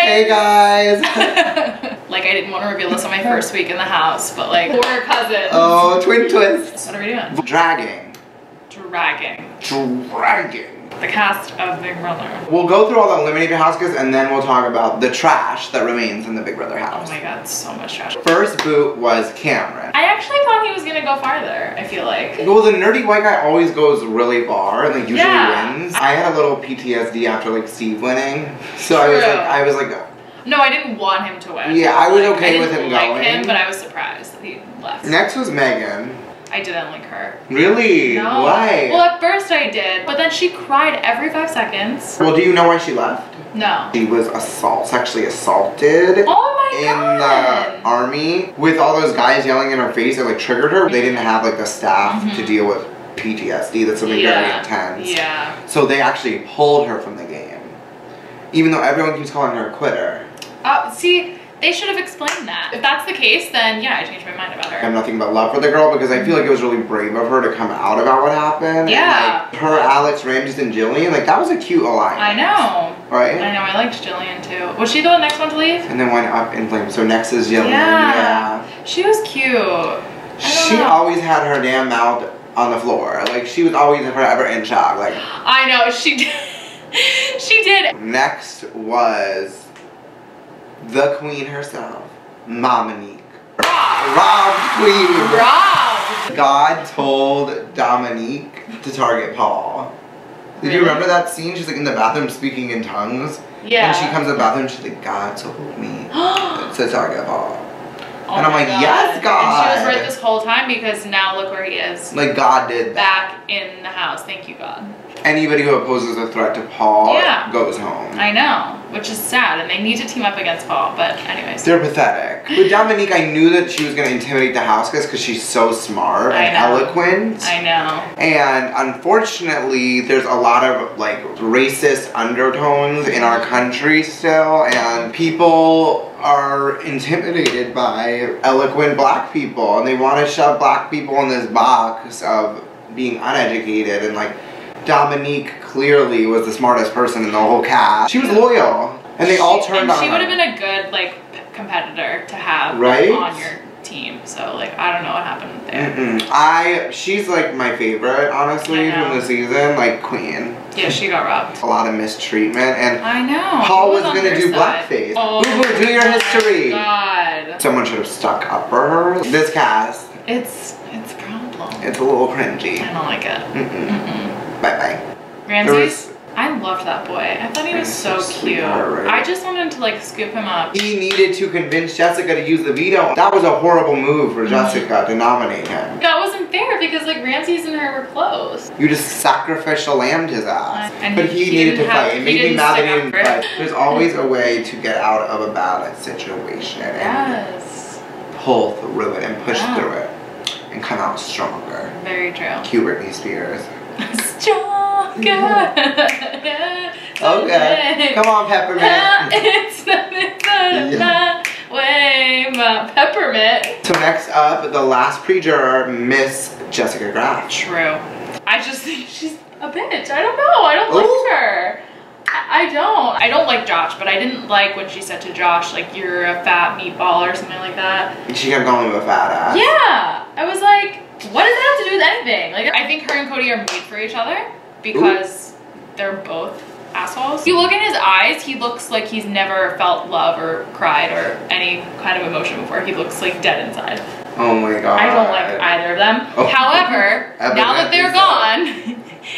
Hey guys! Like, I didn't want to reveal this on my first week in the house, but like, we're cousins. Oh, twin twists. What are we doing? Dragging. The cast of Big Brother. We'll go through all the eliminated house guests and then we'll talk about the trash that remains in the Big Brother house. Oh my god, so much trash. First boot was Cameron. I actually thought he was gonna go farther, I feel like. Well, the nerdy white guy always goes really far and like usually wins. I had a little PTSD after like Steve winning. So I was like no, I didn't want him to win. Yeah, I was okay with him going. I didn't like him, but I was surprised that he left. Next was Megan. I didn't like her. Really? No. Why? Well, at first I did, but then she cried every 5 seconds. Well, do you know why she left? No. She was sexually assaulted. Oh my god. In the army with all those guys yelling in her face that like triggered her. They didn't have like the staff to deal with PTSD. That's something very intense. Yeah. So they actually pulled her from the game. Even though everyone keeps calling her a quitter. See, they should have explained that. If that's the case, then yeah, I changed my mind about her. I have nothing but love for the girl because I feel like it was really brave of her to come out about what happened. Yeah. And, like, her, Alex, Ramses, and Jillian, like that was a cute alliance. I know. Right? I know, I liked Jillian too. Was she the next one to leave? And then went up in flames. So next is Jillian. Yeah. She was cute. She always had her damn mouth on the floor. Like she was always forever in shock. Like I know, she did. She did. Next was the queen herself, Dominique. Rob Queen. Rob. God told Dominique to target Paul. Did you remember that scene? She's like in the bathroom speaking in tongues. Yeah. And she comes to the bathroom and she's like, God told me to target Paul. Oh and I'm like, God. yes, God. And she was right this whole time because now look where he is. Like God did that. Back in the house. Thank you, God. Anybody who opposes a threat to Paul goes home. I know, which is sad, and they need to team up against Paul, but anyways. They're pathetic. With Dominique, I knew that she was going to intimidate the house guests because she's so smart and eloquent. I know. And unfortunately, there's a lot of like racist undertones in our country still, and people are intimidated by eloquent black people, and they want to shove black people in this box of being uneducated, and like Dominique clearly was the smartest person in the whole cast. She was loyal, and they all turned on her. She would have been a good like competitor to have on your team. So like I don't know what happened there. She's like my favorite, honestly, from the season. Like queen. Yeah, she got robbed. A lot of mistreatment, and I know. Paul was gonna do blackface. Oh, Boo-boo, do your history. God. Someone should have stuck up for her. This cast. It's a problem. It's a little cringy. I don't like it. Bye-bye. Ramses? I loved that boy. I thought he was so cute. I just wanted to like scoop him up. He needed to convince Jessica to use the veto. That was a horrible move for Jessica to nominate him. That wasn't fair because like Ramses and her were close. You just sacrificial lambed his ass. But he needed to fight. It made me mad that he didn't fight. There's always a way to get out of a bad situation. And pull through it and push through it. And come out stronger. Very true. Cue Britney Spears. Stronger. Okay. Come on, Peppermint. It's not way, but Peppermint. So next up, the last pre-juror, Miss Jessica Graf. True. I just think she's a bitch. I don't know. I don't like her. I don't like Josh, but I didn't like when she said to Josh, like, you're a fat meatball or something like that. She kept calling him a fat ass. Yeah. I was like, what does that have to do with anything? Like, I think her and Cody are made for each other because they're both assholes. If you look in his eyes, he looks like he's never felt love or cried or any kind of emotion before. He looks like dead inside. Oh my God. I don't like either of them. However, now that they're gone,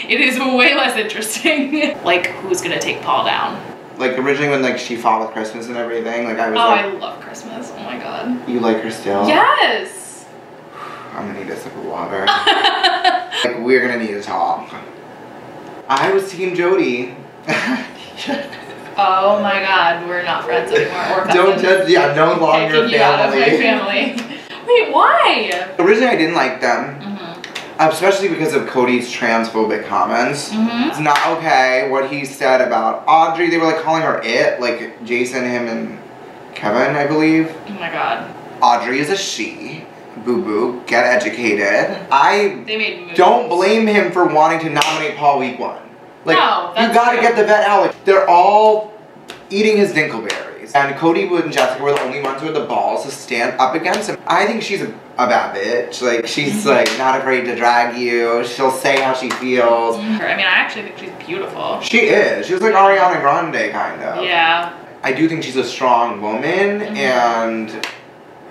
it is way less interesting. Like, who's gonna take Paul down? Like, originally when like she fought with Christmas and everything, like I was I love Christmas. Oh my God. You like her still? Yes. I'm gonna need a sip of water. Like, we're gonna need to talk. I was Team Jody. Oh my God, we're not friends anymore. Or cousins. Don't judge, no longer family. You out of my family. Wait, why? Originally I didn't like them. Especially because of Cody's transphobic comments. It's not okay what he said about Audrey. They were like calling her it, like Jason, him, and Kevin, I believe. Oh my God. Audrey is a she. Boo-boo, get educated. They made moves. Don't blame him for wanting to nominate Paul week 1. Like, no, that's you gotta get the vet out. Like, they're all eating his dingleberries. race. And Cody and Jessica were the only ones with the balls to stand up against him. I think she's a bad bitch. Like, she's like not afraid to drag you. She'll say how she feels. I mean, I actually think she's beautiful. She is. She's like Ariana Grande, kind of. Yeah. I do think she's a strong woman, and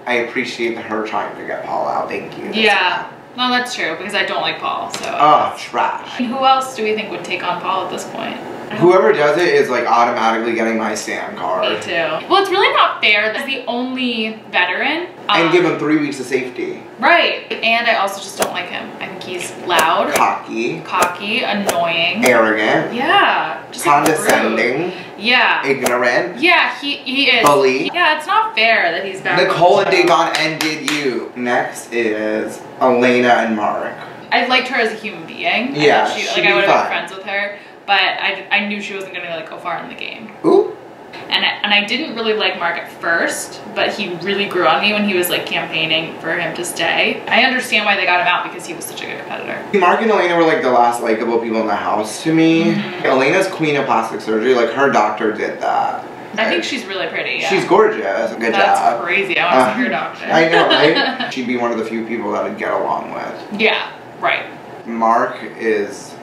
I appreciate her trying to get Paul out. Thank you. Yeah. No, that's true, because I don't like Paul, so. Oh, trash. Who else do we think would take on Paul at this point? Whoever does it is like automatically getting my Stan card. Me too. Well, it's really not fair. That's the only veteran. And give him 3 weeks of safety. Right. And I also just don't like him. I think he's loud. Cocky, annoying. Arrogant. Yeah. Just condescending. Yeah. Ignorant. Yeah, he is. Bully. Yeah, it's not fair that he's back. Nicole and Dagon ended you. Next is Elena and Mark. I liked her as a human being. Yeah, I would have been friends with her, but I knew she wasn't gonna like go far in the game. Ooh. And I didn't really like Mark at first, but he really grew on me when he was like campaigning for him to stay. I understand why they got him out because he was such a good competitor. Mark and Elena were like the last likable people in the house to me. Elena's queen of plastic surgery, like her doctor did that. I think she's really pretty, yeah. She's gorgeous. Good job. That's crazy. I want to see her doctor. I know, right? She'd be one of the few people that I'd get along with. Yeah, right. Mark is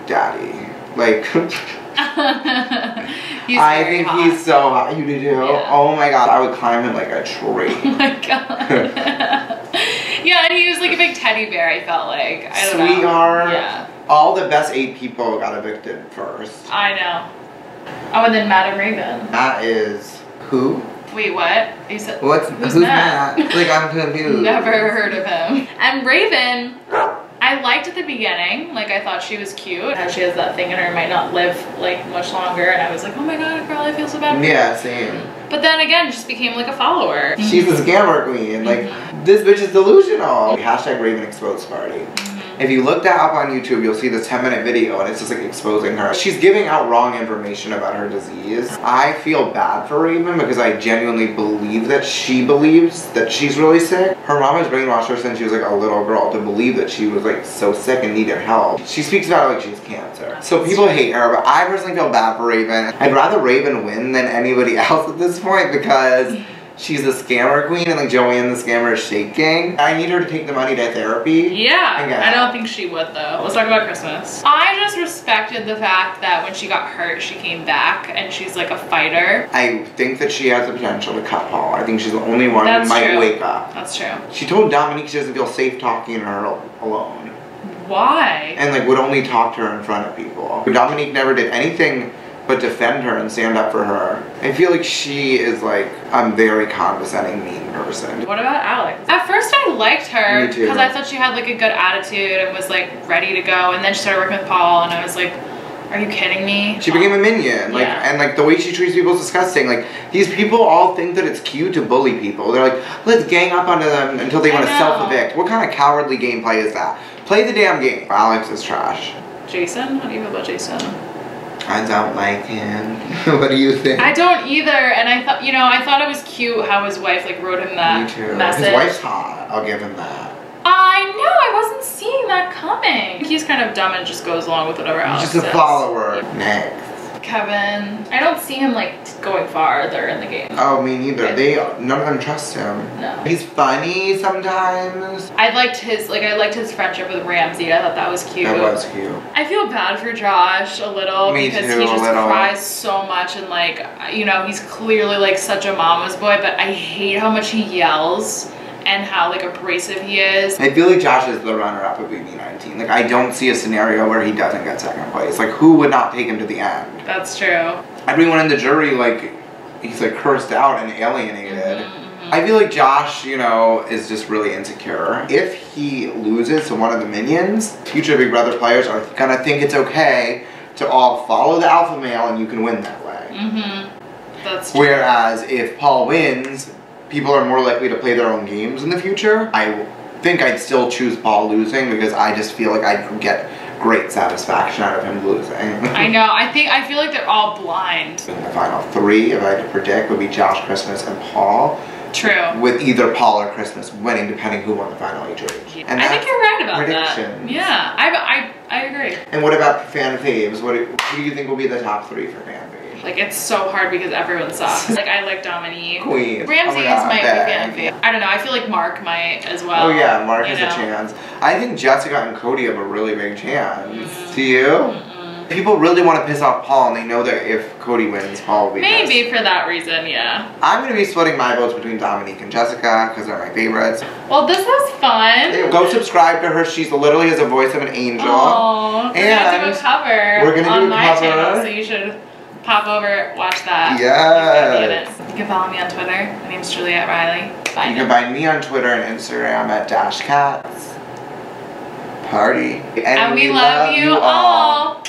daddy. Like, I think hot. He's so hot. You do? Yeah. Oh my god, I would climb him like a tree. Oh my god. Yeah, and he was like a big teddy bear, I felt like. I don't know. Sweetheart. Yeah. All the best 8 people got evicted first. I know. Oh, and then Matt and Raven. Matt is who? Wait, what? You said, who's Matt? Like, I'm confused. Never heard of him. And Raven, I liked at the beginning. Like, I thought she was cute. How she has that thing in her, might not live like much longer. And I was like, oh my god, girl, I feel so bad for her. Yeah, same. But then again, just became like a follower. She's a scammer queen. Like, this bitch is delusional. Hashtag Raven Exposed Party. If you look that up on YouTube, you'll see this 10-minute video and it's just like exposing her. She's giving out wrong information about her disease. I feel bad for Raven because I genuinely believe that she believes that she's really sick. Her mom has brainwashed her since she was like a little girl to believe that she was like so sick and needed help. She speaks about it like she has cancer. So people hate her, but I personally feel bad for Raven. I'd rather Raven win than anybody else at this point because she's a scammer queen and like Joanne the scammer is shaking. I need her to take the money to therapy. Yeah, I don't think she would though. Let's talk about Christmas. I just respected the fact that when she got hurt, she came back and she's like a fighter. I think that she has the potential to cut Paul. I think she's the only one who might wake up. That's true. She told Dominique she doesn't feel safe talking to her alone. Why? And like would only talk to her in front of people. Dominique never did anything but defend her and stand up for her. I feel like she is like a very condescending, mean person. What about Alex? At first I liked her Me too. because I thought she had like a good attitude and was like ready to go, and then she started working with Paul and I was like, are you kidding me? She became a minion, like, and like the way she treats people is disgusting. Like, these people all think that it's cute to bully people. They're like, let's gang up onto them until they want to self-evict. What kind of cowardly gameplay is that? Play the damn game. Alex is trash. Jason? How do you feel about Jason? I don't like him. What do you think? I don't either, and I thought, you know, I thought it was cute how his wife like wrote him that message. His wife's hot. I'll give him that. I know, I wasn't seeing that coming. He's kind of dumb and just goes along with whatever Alex says. He's just a follower. Next. Kevin. I don't see him like going farther in the game. Oh, me neither. None of them trust him. No. He's funny sometimes. I liked his friendship with Ramsey. I thought that was cute. That was cute. I feel bad for Josh a little because he just cries so much and like, you know, he's clearly like such a mama's boy, but I hate how much he yells and how like abrasive he is. I feel like Josh is the runner-up of BB19. Like, I don't see a scenario where he doesn't get second place. Like, who would not take him to the end? That's true. Everyone in the jury, like, he's like cursed out and alienated. I feel like Josh, you know, is just really insecure. If he loses to one of the minions, future Big Brother players are gonna think it's okay to all follow the alpha male and you can win that way. That's true. Whereas if Paul wins, people are more likely to play their own games in the future. I think I'd still choose Paul losing because I just feel like I'd get great satisfaction out of him losing. I know. I feel like they're all blind. The final 3, if I had to predict, would be Josh, Christmas, and Paul. True. With either Paul or Christmas winning, depending who won the final HOH. And I think you're right about prediction. that. Yeah, I agree. And what about fan faves? Who do you think will be the top 3 for fan faves? Like, it's so hard because everyone sucks. Like, I like Dominique. Queen. Ramsey oh is my God, fan. I don't know, I feel like Mark might as well. Oh yeah, Mark has a chance. I think Jessica and Cody have a really big chance. Do you? People really want to piss off Paul, and they know that if Cody wins, Paul will be Maybe pissed. for that reason, yeah. I'm going to be splitting my votes between Dominique and Jessica, because they're my favorites. Well, this was fun. Go subscribe to her. She's literally has a voice of an angel. Oh, we're going to do a cover we're gonna on do a my cover. channel, so you should pop over, watch that. Yes. You can follow me on Twitter. My name's Juliette Reilly. Bye. You can find me on Twitter and Instagram at @Katz. Party. And we love you all.